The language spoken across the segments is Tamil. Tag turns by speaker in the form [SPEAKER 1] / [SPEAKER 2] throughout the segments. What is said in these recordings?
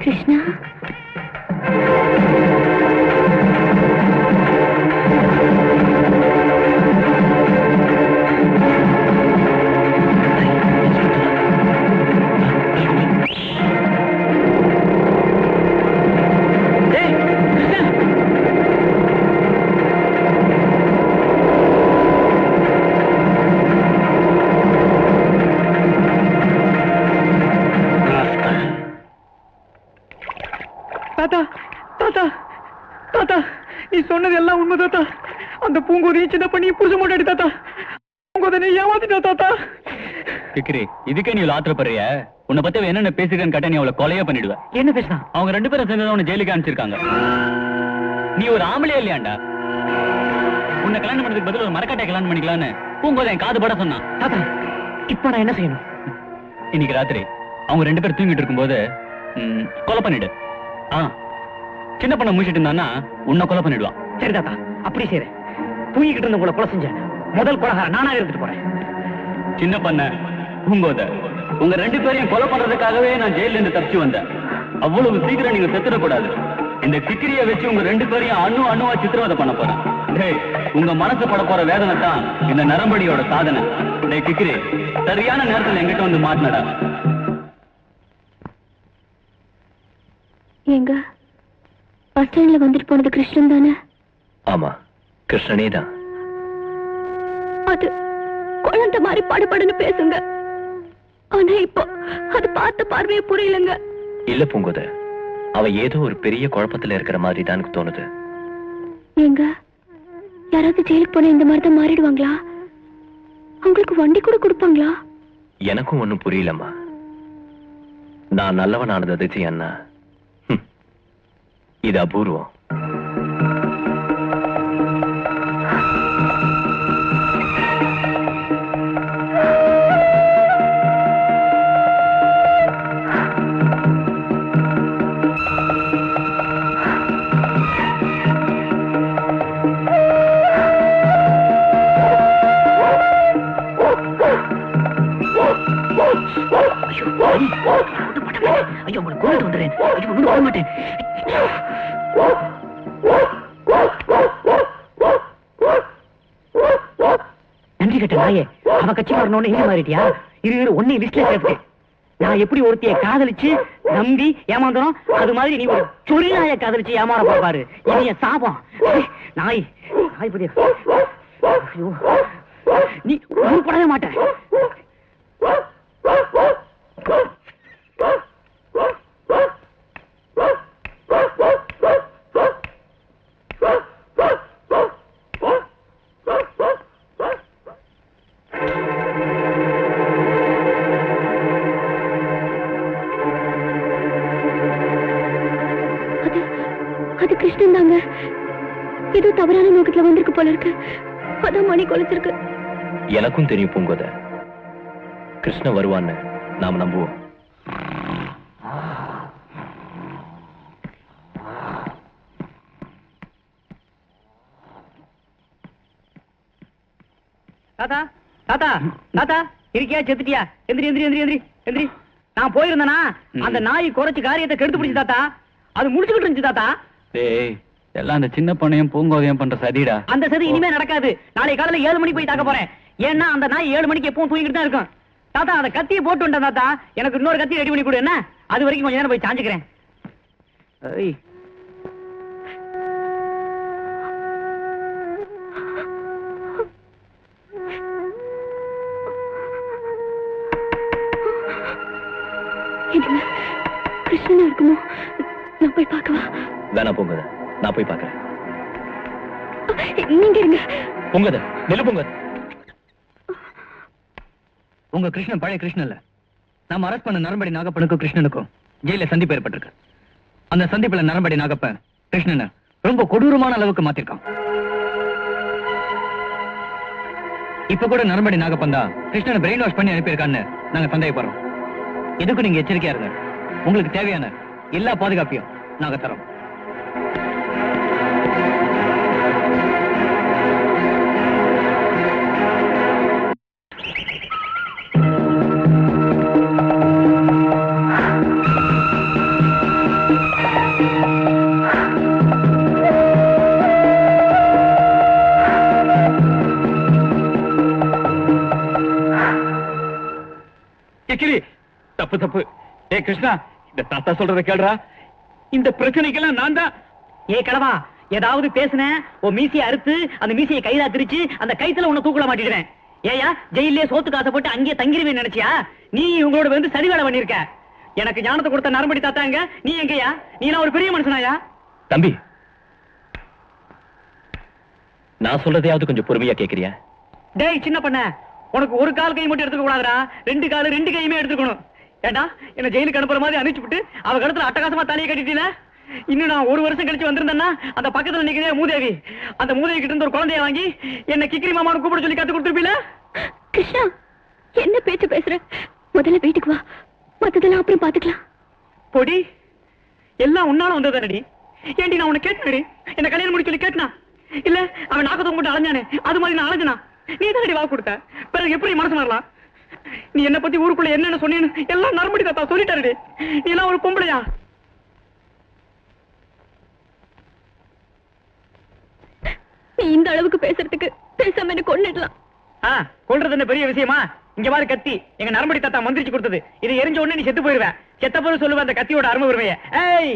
[SPEAKER 1] கிருஷ்ணா,
[SPEAKER 2] தாத்தா தாத்தா தாத்தா, நீ சொன்னது எல்லாம் உண்மை தாத்தா. அந்த பூங்கோதையை சின்ன பண்ணி புருஷ மாட்டாடி தாத்தா. பூங்கோதை நீ ஏமாத்திட்டா தாத்தா.
[SPEAKER 3] கிக்கிரி, இதுக்கே நீ ஆத்திரப்படுறிய? உன்னை பத்தி என்னென்ன பேசுகிறேன்னு கேட்டா நீ அவளை கொலையா பண்ணிடுவ.
[SPEAKER 2] என்ன பேசுனா?
[SPEAKER 3] அவங்க 2 பேரும் சேர்ந்து உன்னை ஜெயிலுக்கு அனுப்பிச்சிருக்காங்க. நீ ஒரு ஆம்பளையா இல்லையாண்டா? உன்னை கல்யாணம் பண்ணதுக்கு பதில் ஒரு மரக்காட்டை கல்யாணம் பண்ணிக்கலான்னு பூங்கோதை என் காது பட சொன்னான்.
[SPEAKER 2] தாத்தா, இப்ப நான் என்ன செய்யணும்?
[SPEAKER 3] இன்னைக்கு ராத்திரி அவங்க 2 பேரும் தூங்கிட்டு இருக்கும்போது கொலை பண்ணிடு. சின்ன பண்ண முடிச்சிட்டு இருந்தான்னா உன்னை கொலை பண்ணிடுவான்.
[SPEAKER 2] சரி தாத்தா, அப்படி செய்றேன். தூங்கிக்கிட்டு இருந்த உங்களை கொலை செஞ்சேன். முதல் கொலைகார நானா எடுத்துட்டு போறேன்.
[SPEAKER 3] சின்ன பண்ண பூங்கோதை, உங்க 2 பேரையும் கொலை பண்றதுக்காகவே நான் ஜெயில இருந்து தப்பிச்சு வந்தேன். அவ்வளவு சீக்கிரம் நீங்க செத்துடக்கூடாது. இந்த கிக்கிரியை வச்சு உங்க 2 பேரையும் அணுவா சித்திரவதை பண்ண போறேன். டேய், உங்க மனசு பட போற வேதனை தான் இந்த நரம்படியோட சாதனை. டேய் கிக்கிரி, சரியான நேரத்துல எங்கிட்ட வந்து மாட்டினடா.
[SPEAKER 1] எங்க பஸ் ஸ்டாண்ட்ல வந்துட்டு போனது கிருஷ்ணன் தானே?
[SPEAKER 4] ஆமா, கிருஷ்ணனே தான்.
[SPEAKER 1] அது குழந்தை மாதிரி படுபடுன்னு பேசுங்க. ஆனா இப்போ அது பார்த்த பார்வையே புரியலங்க.
[SPEAKER 4] இல்ல பூங்கோதை, அவ ஏதோ ஒரு பெரிய குழப்பத்துல இருக்கிற மாதிரி தான் எனக்கு தோணுது.
[SPEAKER 1] எங்க யாராவது ஜெயிலுக்கு போன இந்த மாதிரி தான் மாறிடுவாங்களா? அவங்களுக்கு வண்டி கூட கொடுப்பாங்களா?
[SPEAKER 4] எனக்கும் ஒண்ணும் புரியலம்மா. நான் நல்லவனானது அதிசயம்னா இது அபூர்வம்.
[SPEAKER 2] ஐயோ, உங்களை கொண்டு வந்துடுறேன். ஐயோ, ஒண்ணு வர மாட்டேன். நன்றி கட்ட நாயே, அவ கட்சி வரணும்னு எங்க மாறிட்டியா? இரு ஒன்னே லிஸ்ட்ல சேர்த்து. நான் எப்படி ஒருத்திய காதலிச்சு நம்பி ஏமாந்தனும், அது மாதிரி நீ ஒரு சொறி நாயை காதலிச்சு ஏமாற பாரு. இது என் சாபம். நாய் நாய் பதி. ஐயோ, நீ உருப்படவே மாட்டேன்.
[SPEAKER 1] அது கிருஷ்ணன் தாங்க. ஏதோ தவறான நோக்கத்துல வந்திருக்கு போல இருக்கு. அதான் மணி கொலைச்சிருக்கு.
[SPEAKER 4] எனக்கும் தெரியும் பூங்கோதை, கிருஷ்ண வருவான்னு நாம நம்புவோம்.
[SPEAKER 2] தாத்தா தாத்தா தாத்தா, இருக்கியா? செத்துட்டியா? எந்திரி எந்திரி எந்திரி எந்திரி எந்திரி. நான் போயிருந்தேனா அந்த நாய் குறைச்சு காரியத்தை கெடுத்து பிடிச்சு தாத்தா. அது முடிச்சுக்கிட்டு இருந்துச்சு தாத்தா.
[SPEAKER 3] டேய், எல்லாம் அந்த சின்ன பண்ணையும் பூங்கோதையும் பண்ற சதிடா.
[SPEAKER 2] அந்த சதி இனிமே நடக்காது. நாளை காலையில 7 மணிக்கு போய் தாக்க போறேன். ஏன்னா அந்த நாய் 7 மணிக்கு எப்பவும் தூங்கிட்டு தான் இருக்கும். தாத்தா, அந்த கத்தியை போட்டு வந்துட்டேன் தாத்தா. எனக்கு இன்னொரு கத்தி ரெடி பண்ணி கொடு. என்ன, அது வரைக்கும் கொஞ்ச நேரம் போய் சாஞ்சுக்கிறேன்.
[SPEAKER 1] கிருஷ்ணனா இருக்குமோ? நான் போய் பார்க்கவா?
[SPEAKER 4] வேணா பூங்கோதை, நான் போய் பார்க்கறேன்.
[SPEAKER 1] நீங்க இருங்க.
[SPEAKER 4] பூங்கோதை, நெல்லு பூங்கோதை.
[SPEAKER 2] உங்க கிருஷ்ணன் பழைய கிருஷ்ணன் இல்ல. நாம அரெஸ்ட் பண்ண நரம்படி நாகப்பனுக்கும் கிருஷ்ணனுக்கும் ஜெயில சந்திப்பு ஏற்பட்டிருக்கு. அந்த சந்திப்புல நரம்படி நாகப்பன் கிருஷ்ணனை ரொம்ப கொடூரமான அளவுக்கு மாத்திருக்கான். இப்ப கூட நரம்படி நாகப்பன் தான் கிருஷ்ணனை பிரெயின் வாஷ் பண்ணி அனுப்பியிருக்கான்னு நாங்க சந்தேகப்படுறோம். எதுக்கும் நீங்க எச்சரிக்கையா இருங்க. உங்களுக்கு தேவையான எல்லா பாதுகாப்பையும் நாங்க தரோம்.
[SPEAKER 3] கிக்கிரி தப்பு தப்பு. ஏ கிருஷ்ணா, இந்த தாத்தா சொல்றத கேளுடா. இந்த பிரச்சனைக்கெல்லாம் நான் தான்.
[SPEAKER 2] ஏ கடவா, ஏதாவது பேசுன ஓ மீசையை அறுத்து அந்த மீசையை கைதா திரிச்சு அந்த கைத்துல உன்னை தூக்குல மாட்டிடுறேன். ஏயா ஜெயிலே சோத்து காசை போட்டு அங்கேயே தங்கிருவேன் நினைச்சியா? நீ இவங்களோட வந்து சதி வேலை பண்ணிருக்க. எனக்கு ஞானத்தை கொடுத்த நரம்படி தாத்தாங்க, நீ எங்கயா? நீ ஒரு பெரிய மனுஷனாயா?
[SPEAKER 4] தம்பி, நான் சொல்றதையாவது கொஞ்சம் பொறுமையா கேக்குறியா?
[SPEAKER 2] டேய் சின்ன பண்ண, உனக்கு ஒரு கால் கை மட்டும் எடுத்துக்க கூடாதுடா, ரெண்டு கால் ரெண்டு கையுமே எடுத்துக்கணும். ஏண்டா என்ன ஜெயிலுக்கு அனுப்புற மாதிரி அனுப்பிச்சு விட்டு அவ கழுத்துல அட்டகாசமா தலையை கட்டிட்டீல. இன்னும் நான் ஒரு வருஷம் கழிச்சு வந்திருந்தேன்னா அந்த பக்கத்துல நிக்கிறே மூதேவி, அந்த மூதேவி கிட்ட இருந்து ஒரு குழந்தைய வாங்கி என்ன கிக்கிரி மாமான்னு கூப்பிட சொல்லி கத்து கொடுத்துருப்பீல.
[SPEAKER 1] கிருஷ்ணா, என்ன பேச்சு பேசுற? முதல்ல வீட்டுக்கு வா, மத்ததெல்லாம் அப்புறம் பாத்துக்கலாம்.
[SPEAKER 2] பொடி, எல்லாம் உன்னால வந்ததானடி. ஏண்டி நான் உன்னை கேட்டனடி, என்ன கல்யாணம் முடிச்சு சொல்லி கேட்டனா? இல்ல அவன் நாக்கத்தை மட்டும் அலைஞ்சானே அது மாதிரி நான் அலைஞ்சனா? நீ தானடி வா கொடுத்த, பிறகு எப்படி மனசு மாறலாம்? நீ என்ன பத்தி ஊருக்குள்ள என்னென்ன சொன்னேன்னு எல்லாம் நரம்படி தாத்தா சொல்லிட்டாருடி. நீ எல்லாம் ஒரு பொம்பளையா?
[SPEAKER 1] நீ இந்த அளவுக்கு பேசுறதுக்கு பேசாம என்ன கொன்னுடலாம்.
[SPEAKER 2] கொல்றது என்ன பெரிய விஷயமா? இங்க மாதிரி கத்தி எங்க நரம்படி தாத்தா மந்திரிச்சு கொடுத்தது. இது எரிஞ்ச உடனே நீ செத்து போயிருவ. செத்த போது சொல்லுவ அந்த கத்தியோட அருமை உரிமைய. ஏய்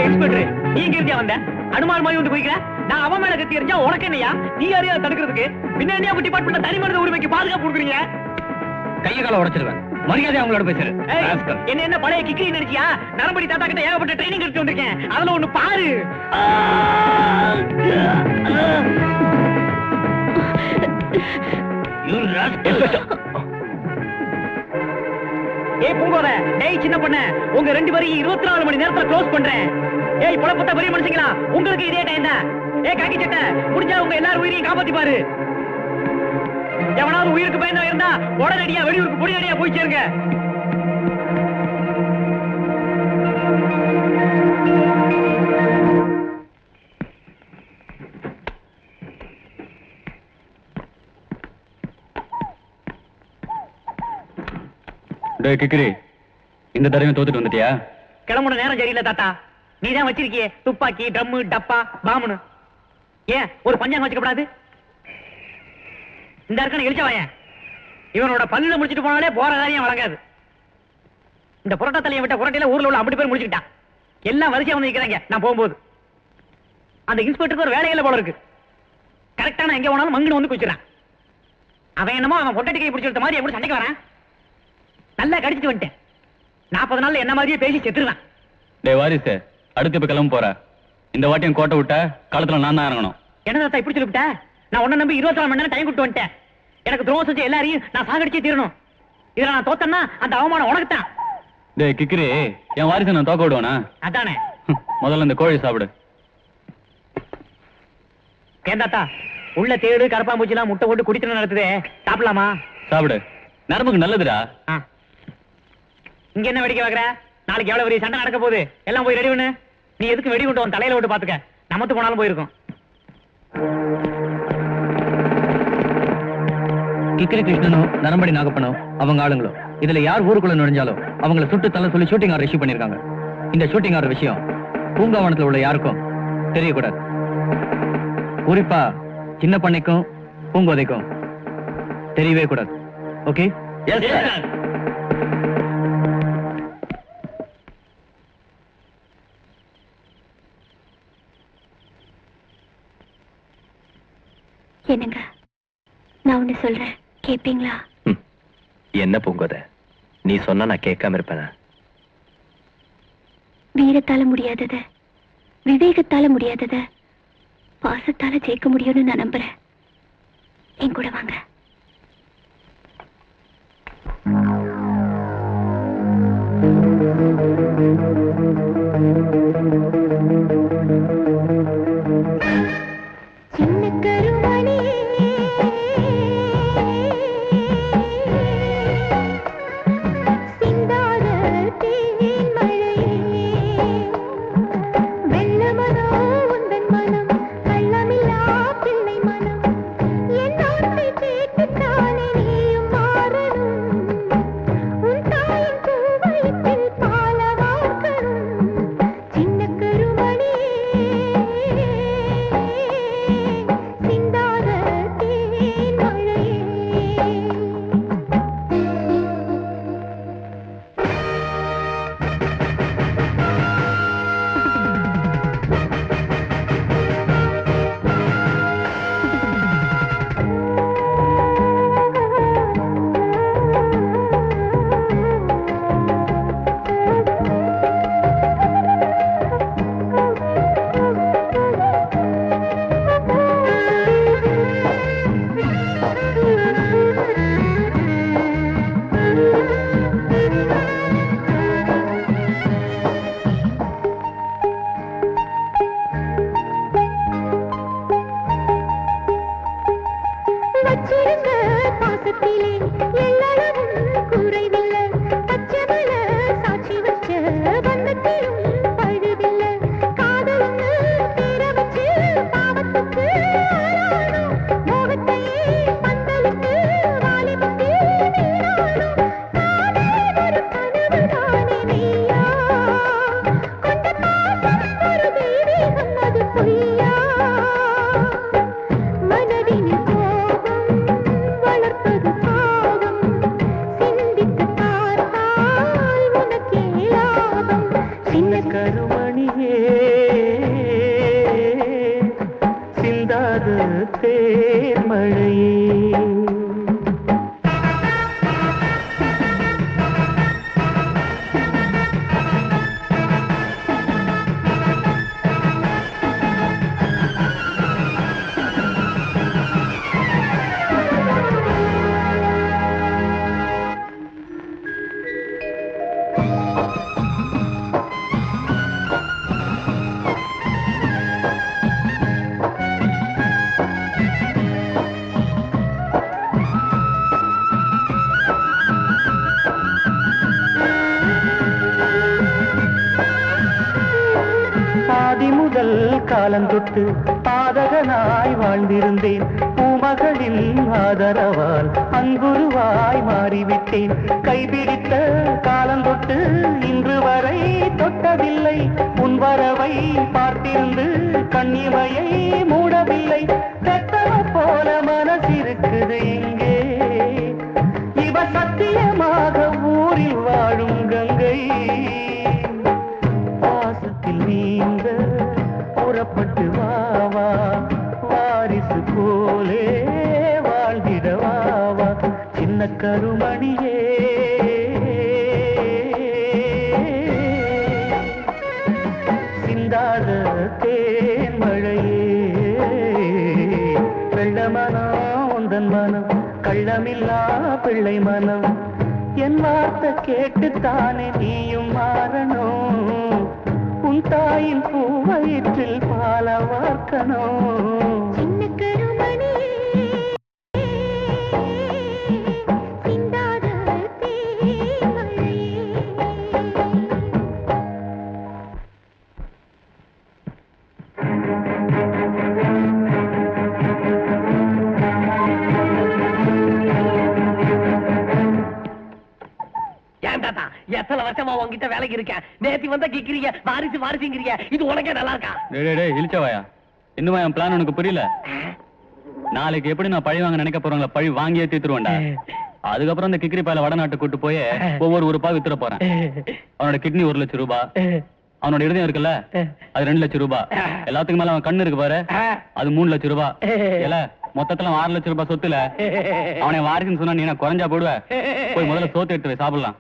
[SPEAKER 2] இன்ஸ்பெக்டர், நீ இங்க இருந்தியா வந்த? அனுமார் மாதிரி வந்து போய்க்கிற. நான் அவன் மேல கத்தி எரிஞ்சா உனக்கு என்னையா? நீ யாரையா தடுக்கிறதுக்கு? பின்ன என்ன டிபார்ட்மெண்ட் தனி மனித உரிமைக்கு பாதுகாப்பு கொடுக்குறீங்க?
[SPEAKER 3] கைய கால உடைச்சிருவேன். மரியாதை அவங்களோட பேசுற.
[SPEAKER 2] என்ன பழைய கிக்கி நினைச்சியா? நரம்படி தாத்தா கிட்ட ஏகப்பட்ட ட்ரைனிங் எடுத்து வந்திருக்கேன். அதுல ஒண்ணு பாரு. ஏய் பூங்கோத, டேய் சின்ன பொண்ணு, உங்க ரெண்டு பேரையும் 24 மணி நேரத்துல க்ளோஸ் பண்றேன். ஏய் புலப்பட்ட பெரிய மனுஷங்களா, உங்களுக்கு இதே டைம் தான். ஏய் காக்கி சட்டை, முடிஞ்சா உங்க எல்லாரும் உயிரையும் காப்பாத்தி பாரு. எவனாவது உயிருக்கு பயந்தா இருந்தா உடனடியா வெளியூருக்கு பொடியடியா போய் சேருங்க.
[SPEAKER 3] டேய் கிக்கிரி, இந்த தடவையும் தோத்துட்டு வந்துட்டியா?
[SPEAKER 2] கிளம்புன நேரம் சரியில்லை தாத்தா. நீ தான் வச்சிருக்கியே துப்பாக்கி, ட்ரம்மு, டப்பா, பாம்புன்னு. ஏன் ஒரு பஞ்சாங்க வச்சுக்கப்படாது? இந்த இருக்கான எழுச்சவாயன், இவனோட பல்லுல முடிச்சுட்டு போனாலே போற காரியம் வழங்காது. இந்த புரட்டா தலையை விட்ட புரட்டையில ஊர்ல உள்ள 50 பேர் முடிச்சுக்கிட்டான். எல்லாம் வரிசையா வந்து நிக்கிறாங்க. நான் போகும்போது அந்த இன்ஸ்பெக்டருக்கு ஒரு வேலையில போல இருக்கு. கரெக்டா நான் எங்க போனாலும் மங்குன்னு வந்து குச்சிடறான். அவன் என்னமோ அவன் பொட்டட்டி கை பிடிச்சு எடுத்த மாதிரி எப்படி சண்டைக்கு வரான். நல்லா கடிச்சிட்டு வந்துட்டேன். 40 நாள்ல என்ன மாதிரியே பேசி செத்துருவேன்.
[SPEAKER 3] டேய் வாரிசு, அடுத்து இப்ப கிளம்ப போற. இந்த வாட்டியும் கோட்டை விட்ட காலத்துல நான் தான் இறங்கணும்.
[SPEAKER 2] என்ன தாத்தா இப்படி சொல்லிவிட்ட? நான் உன்ன நம்பி 24 மணி நேரம் டைம் கொடுத்து வந்துட்டேன். எனக்கு துரோகம் செஞ்ச எல்லாரையும் நான் சாகடிச்சே தீரணும். இதுல நான் தோத்தேன்னா அந்த அவமானம் உனக்கு தான்.
[SPEAKER 3] டேய் கிக்கிரி, என் வாரிசை நான் தோக்க விடுவானா?
[SPEAKER 2] அதானே.
[SPEAKER 3] முதல்ல இந்த கோழி சாப்பிடு.
[SPEAKER 2] ஏன் தாத்தா, உள்ள தேடு கரப்பாம்பூச்சி எல்லாம் முட்டை போட்டு குடித்தன நடத்துதே, சாப்பிடலாமா?
[SPEAKER 3] சாப்பிடு, நரம்புக்கு நல்லதுடா.
[SPEAKER 2] இங்க என்ன வெடிக்க வைக்கிற? நாளைக்கு எவ்வளவு பெரிய சண்டை நடக்க போகுது. எல்லாம் போய் ரெடி பண்ணு. நீ எதுக்கு வெடி கொண்டு உன் தலையில விட்டு பாத்துக்க. நமத்து போனாலும் போயிருக்கும்.
[SPEAKER 5] கிக்கிரி கிருஷ்ணனும் நரம்படி நாகப்பனும் அவங்க ஆளுங்களும் இதுல யார் ஊருக்குள்ள நுழைஞ்சாலும் அவங்களை சுட்டு தள்ள சொல்லி ஷூட்டிங் ஆர்டர் இஷ்யூ பண்ணிருக்காங்க. இந்த ஷூட்டிங் ஆர்டர் விஷயம் பூங்காவனத்துல உள்ள யாருக்கும் தெரியக்கூடாது. குறிப்பா சின்ன பண்ணைக்கும் பூங்கோதைக்கும் தெரியவே கூடாது. ஓகே?
[SPEAKER 1] என்னங்க, நான் ஒண்ணு சொல்றேன், கேப்பீங்களா?
[SPEAKER 4] என்ன பூங்கோத, நீ சொன்னா நான் கேட்காம இருப்பேனா?
[SPEAKER 1] வீரத்தால முடியாதத, விவேகத்தால முடியாதத பாசத்தால ஜெயிக்க முடியும்னு நான் நம்புறேன். என் கூட வாங்க.
[SPEAKER 6] மனம் கள்ளமில்லா பிள்ளை மனம் என் ஆசை
[SPEAKER 1] வச்சிருந்த பாசத்திலே எள்ளளவும் குறைவில்லை பச்சைமல சாட்சி வச்ச பந்தத்திலும் பழுதில்லை காதலுக்கு தீர வச்சு பாவத்துக்கு ஆளானோ மோகத்தையே பந்தலுக்கு வாலிபத்தில் வீணானோ காதல் ஒரு கனவுதானே நீயா கொண்ட பாசம் ஒரு தெய்வீகம் அது பொய்யா மனதினில் கோபம் வளர்ப்பது பாவம் சிந்தித்து பார்த்தால் உனக்கே லாபம் சின்ன
[SPEAKER 2] கருமணியே சிந்தாத தேர்மழையே ஆதி முதல் காலந்தொட்டு பாதகனாய் வாழ்ந்திருந்தேன் பூமகளின் ஆதரவால் அன்புருவாய் மாறிவிட்டேன் கைபிடித்த காலந்தொட்டு இன்று வரை தொட்டதில்லை உன் வரவை பார்த்திருந்து கண்ணிமையை மூடவில்லை பெத்தவ போல மனசிருக்குது இங்கே இவ சத்தியமாக ஊரில் வாழும் கங்கை பாசத்தில் நீங்க புறப்பட்டு வாவா வாரிசு போலே வாழ்ந்திட வாவா சின்ன கருமணியே சிந்தாத தேன்மழையே வெள்ள மனம் உந்தன் மனம் கள்ளமில்லா பிள்ளை மனம் என் வார்த்தை கேட்டுத்தானே நீயும் மாறணும் உன் தாயின் பூவயிற்றில் பால வார்க்கணும்
[SPEAKER 1] சின்ன கருமணியே சிந்தாத தேன்மழையே
[SPEAKER 2] எத்தனை வருஷமா உங்ககிட்ட வேலைக்கு இருக்கேன் நேத்தி வந்தா கேக்குறீங்க வாரிசு வாரிசுங்கிறீங்க இது உனக்கே நல்லா இருக்கா
[SPEAKER 3] இழிச்சவாயா இன்னுமா என் பிளான் உனக்கு புரியல நாளைக்கு எப்படி நான் பழி வாங்க நினைக்க போறவங்கள பழி வாங்கியே தீத்துருவேன்டா அதுக்கப்புறம் இந்த கிக்கிரி பாயில வடநாட்டு கூட்டு போய் ஒவ்வொரு உறுப்பா வித்துற போறேன் அவனோட கிட்னி 1 லட்சம் ரூபாய் அவனோட இருதயம் இருக்குல்ல அது 2 லட்சம் ரூபாய் எல்லாத்துக்கும் மேல அவன் கண்ணு இருக்கு பாரு அது 3 லட்சம் ரூபாய் இல்ல மொத்தத்துல 6 லட்சம் ரூபாய் சொத்துல அவனை வாரிசுன்னு சொன்னா நீ குறைஞ்சா போடுவ போய் முதல்ல சோத்து எடுத்து சாப்பிடலாம்